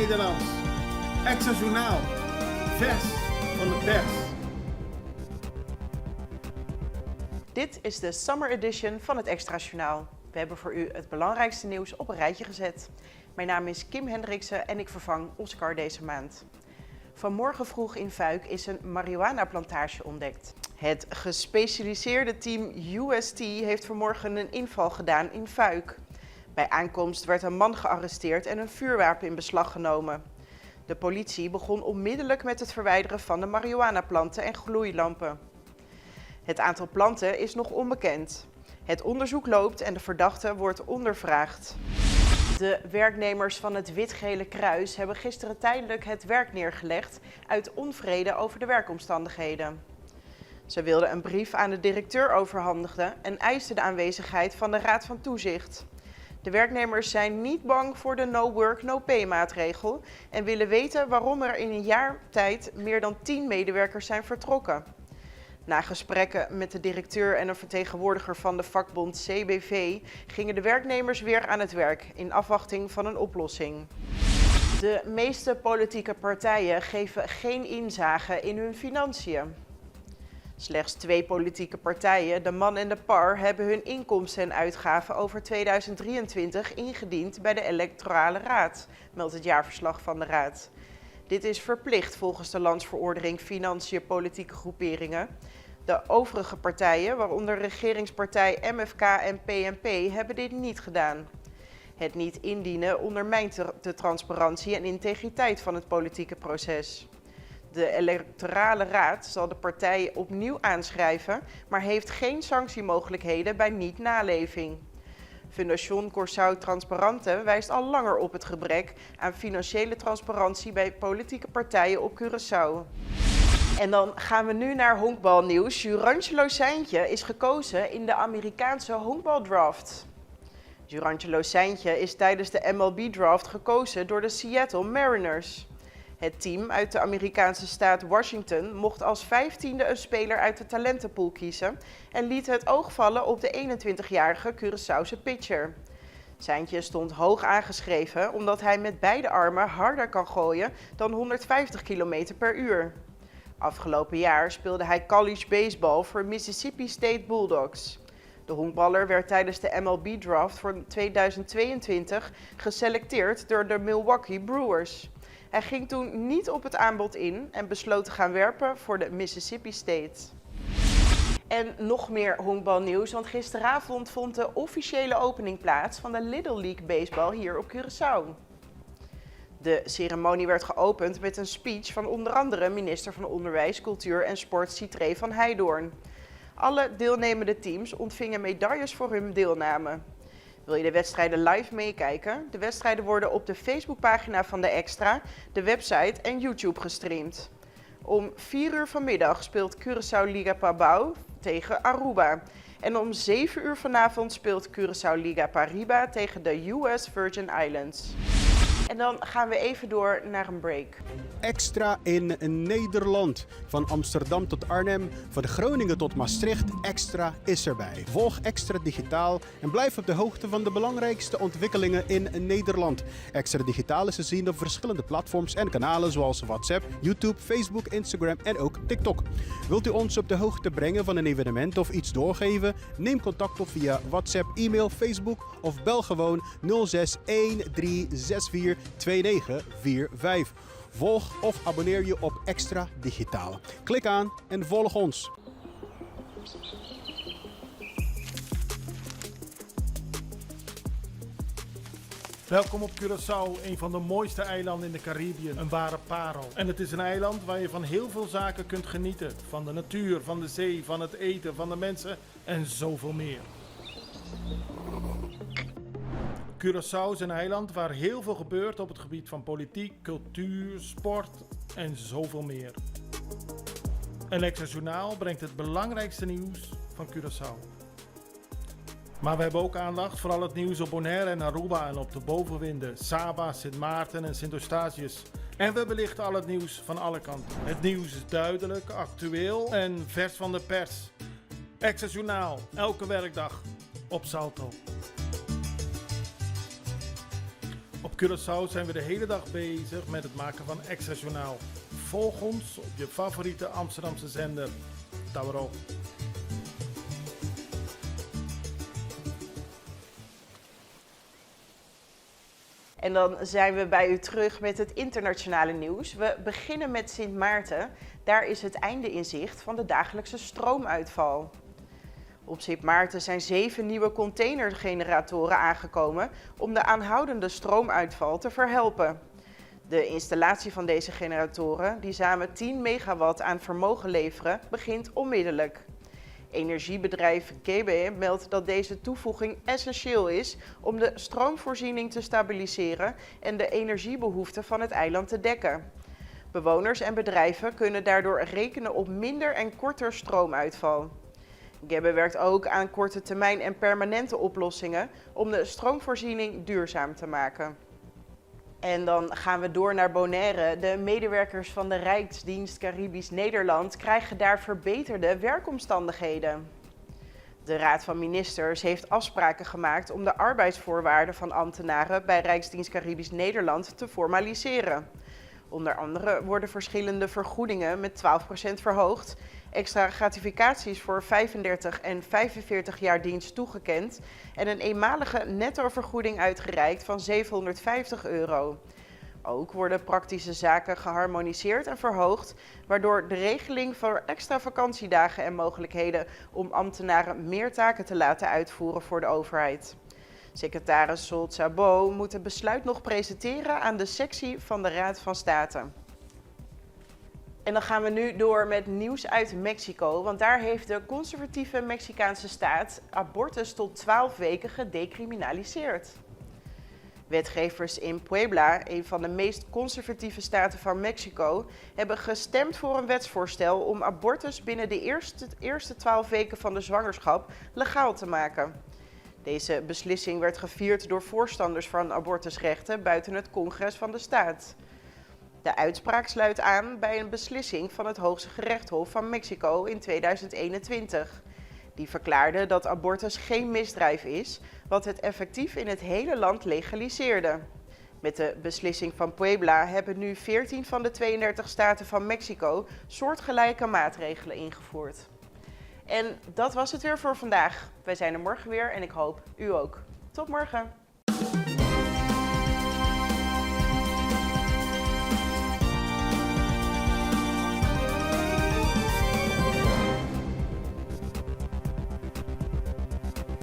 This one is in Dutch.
Nederlands. Extra Journaal. Vers van de pers. Dit is de Summer Edition van het Extra Journaal. We hebben voor u het belangrijkste nieuws op een rijtje gezet. Mijn naam is Kim Hendriksen en ik vervang Oscar deze maand. Vanmorgen vroeg in Fuik is een marihuana-plantage ontdekt. Het gespecialiseerde team UST heeft vanmorgen een inval gedaan in Fuik. Bij aankomst werd een man gearresteerd en een vuurwapen in beslag genomen. De politie begon onmiddellijk met het verwijderen van de marihuana-planten en gloeilampen. Het aantal planten is nog onbekend. Het onderzoek loopt en de verdachte wordt ondervraagd. De werknemers van het Wit-Gele Kruis hebben gisteren tijdelijk het werk neergelegd uit onvrede over de werkomstandigheden. Ze wilden een brief aan de directeur overhandigen en eisten de aanwezigheid van de Raad van Toezicht. De werknemers zijn niet bang voor de no work, no pay maatregel en willen weten waarom er in een jaar tijd meer dan 10 medewerkers zijn vertrokken. Na gesprekken met de directeur en een vertegenwoordiger van de vakbond CBV gingen de werknemers weer aan het werk in afwachting van een oplossing. De meeste politieke partijen geven geen inzage in hun financiën. Slechts 2 politieke partijen, de MAN en de PAR, hebben hun inkomsten en uitgaven over 2023 ingediend bij de Electorale Raad, meldt het jaarverslag van de Raad. Dit is verplicht volgens de Landsverordening Financiën Politieke Groeperingen. De overige partijen, waaronder regeringspartij MFK en PNP, hebben dit niet gedaan. Het niet indienen ondermijnt de transparantie en integriteit van het politieke proces. De Electorale Raad zal de partijen opnieuw aanschrijven, maar heeft geen sanctiemogelijkheden bij niet-naleving. Fondation Curaçao Transparante wijst al langer op het gebrek aan financiële transparantie bij politieke partijen op Curaçao. En dan gaan we nu naar honkbalnieuws. Jurantje Seintje is gekozen in de Amerikaanse honkbaldraft. Jurantje Seintje is tijdens de MLB-draft gekozen door de Seattle Mariners. Het team uit de Amerikaanse staat Washington mocht als 15e een speler uit de talentenpool kiezen en liet het oog vallen op de 21-jarige Curaçaose pitcher. Seintje stond hoog aangeschreven omdat hij met beide armen harder kan gooien dan 150 km per uur. Afgelopen jaar speelde hij college baseball voor Mississippi State Bulldogs. De honkballer werd tijdens de MLB-draft voor 2022 geselecteerd door de Milwaukee Brewers. Hij ging toen niet op het aanbod in en besloot te gaan werpen voor de Mississippi State. En nog meer honkbalnieuws, want gisteravond vond de officiële opening plaats van de Little League Baseball hier op Curaçao. De ceremonie werd geopend met een speech van onder andere minister van Onderwijs, Cultuur en Sport Citré van Heijdorn. Alle deelnemende teams ontvingen medailles voor hun deelname. Wil je de wedstrijden live meekijken? De wedstrijden worden op de Facebookpagina van de Extra, de website en YouTube gestreamd. Om 4 uur vanmiddag speelt Curaçao Liga Pabau tegen Aruba. En om 7 uur vanavond speelt Curaçao Liga Pariba tegen de US Virgin Islands. En dan gaan we even door naar een break. Extra in Nederland. Van Amsterdam tot Arnhem, van Groningen tot Maastricht, Extra is erbij. Volg Extra digitaal en blijf op de hoogte van de belangrijkste ontwikkelingen in Nederland. Extra digitaal is te zien op verschillende platforms en kanalen zoals WhatsApp, YouTube, Facebook, Instagram en ook TikTok. Wilt u ons op de hoogte brengen van een evenement of iets doorgeven? Neem contact op via WhatsApp, e-mail, Facebook of bel gewoon 06 1364 2945. Volg of abonneer je op Extra Digitaal. Klik aan en volg ons. Welkom op Curaçao, een van de mooiste eilanden in de Caribiën. Een ware parel. En het is een eiland waar je van heel veel zaken kunt genieten. Van de natuur, van de zee, van het eten, van de mensen en zoveel meer. Curaçao is een eiland waar heel veel gebeurt op het gebied van politiek, cultuur, sport en zoveel meer. Een Extra Journaal brengt het belangrijkste nieuws van Curaçao. Maar we hebben ook aandacht voor al het nieuws op Bonaire en Aruba en op de bovenwinden, Saba, Sint Maarten en Sint Eustatius. En we belichten al het nieuws van alle kanten. Het nieuws is duidelijk, actueel en vers van de pers. Extra Journaal, elke werkdag op Salto. Op Curaçao zijn we de hele dag bezig met het maken van Extra Journaal. Volg ons op je favoriete Amsterdamse zender. Tauro. En dan zijn we bij u terug met het internationale nieuws. We beginnen met Sint Maarten. Daar is het einde in zicht van de dagelijkse stroomuitval. Op Sint Maarten zijn 7 nieuwe containergeneratoren aangekomen om de aanhoudende stroomuitval te verhelpen. De installatie van deze generatoren, die samen 10 megawatt aan vermogen leveren, begint onmiddellijk. Energiebedrijf GB meldt dat deze toevoeging essentieel is om de stroomvoorziening te stabiliseren en de energiebehoeften van het eiland te dekken. Bewoners en bedrijven kunnen daardoor rekenen op minder en korter stroomuitval. GB werkt ook aan korte termijn en permanente oplossingen om de stroomvoorziening duurzaam te maken. En dan gaan we door naar Bonaire. De medewerkers van de Rijksdienst Caribisch Nederland krijgen daar verbeterde werkomstandigheden. De Raad van Ministers heeft afspraken gemaakt om de arbeidsvoorwaarden van ambtenaren bij Rijksdienst Caribisch Nederland te formaliseren. Onder andere worden verschillende vergoedingen met 12% verhoogd, extra gratificaties voor 35 en 45 jaar dienst toegekend en een eenmalige nettovergoeding uitgereikt van €750. Ook worden praktische zaken geharmoniseerd en verhoogd, waardoor de regeling voor extra vakantiedagen en mogelijkheden om ambtenaren meer taken te laten uitvoeren voor de overheid. Secretaris Sol Szabo moet het besluit nog presenteren aan de sectie van de Raad van State. En dan gaan we nu door met nieuws uit Mexico, want daar heeft de conservatieve Mexicaanse staat abortus tot 12 weken gedecriminaliseerd. Wetgevers in Puebla, een van de meest conservatieve staten van Mexico, hebben gestemd voor een wetsvoorstel om abortus binnen de eerste 12 weken van de zwangerschap legaal te maken. Deze beslissing werd gevierd door voorstanders van abortusrechten buiten het congres van de staat. De uitspraak sluit aan bij een beslissing van het Hoogste Gerechtshof van Mexico in 2021. Die verklaarde dat abortus geen misdrijf is, wat het effectief in het hele land legaliseerde. Met de beslissing van Puebla hebben nu 14 van de 32 staten van Mexico soortgelijke maatregelen ingevoerd. En dat was het weer voor vandaag. Wij zijn er morgen weer en ik hoop u ook. Tot morgen!